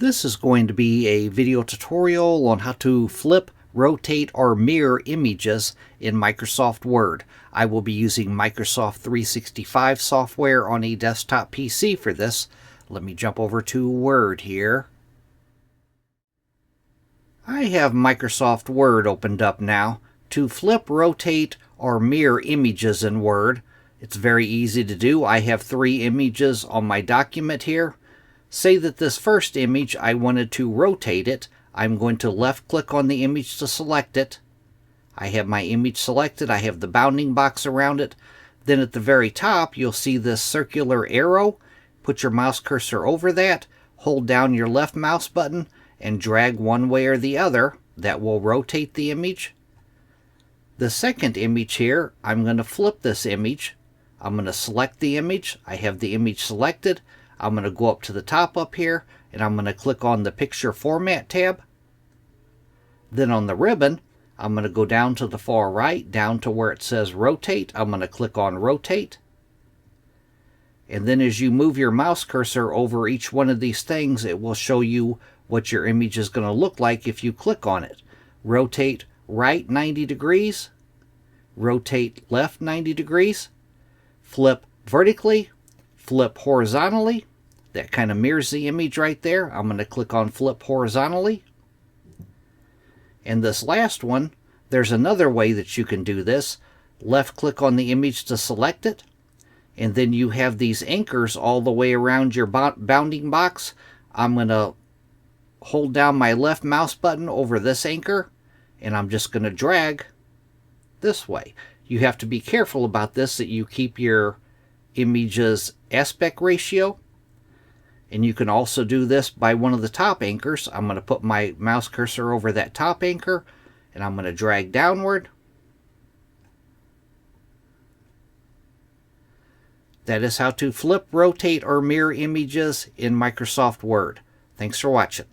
This is going to be a video tutorial on how to flip, rotate, or mirror images in Microsoft Word. I will be using Microsoft 365 software on a desktop PC for this. Let me jump over to Word here. I have Microsoft Word opened up now. To flip, rotate, or mirror images in Word, it's very easy to do. I have 3 images on my document here. Say that this first image, I wanted to rotate it. I'm going to left click on the image to select it. I have my image selected. I have the bounding box around it. Then at the very top, you'll see this circular arrow. Put your mouse cursor over that. Hold down your left mouse button and drag one way or the other. That will rotate the image. The second image here, I'm going to flip this image. I'm going to select the image. I have the image selected. I'm going to go up to the top up here, and I'm going to click on the Picture Format tab. Then on the ribbon, I'm going to go down to the far right, down to where it says Rotate. I'm going to click on Rotate. And then as you move your mouse cursor over each one of these things, it will show you what your image is going to look like if you click on it. Rotate right 90 degrees. Rotate left 90 degrees. Flip vertically. Flip horizontally. That kind of mirrors the image right there. I'm going to click on Flip Horizontally. And this last one, there's another way that you can do this. Left click on the image to select it. And then you have these anchors all the way around your bounding box. I'm going to hold down my left mouse button over this anchor. And I'm just going to drag this way. You have to be careful about this, that you keep your image's aspect ratio. And you can also do this by one of the top anchors. I'm going to put my mouse cursor over that top anchor, and I'm going to drag downward. That is how to flip, rotate, or mirror images in Microsoft Word. Thanks for watching.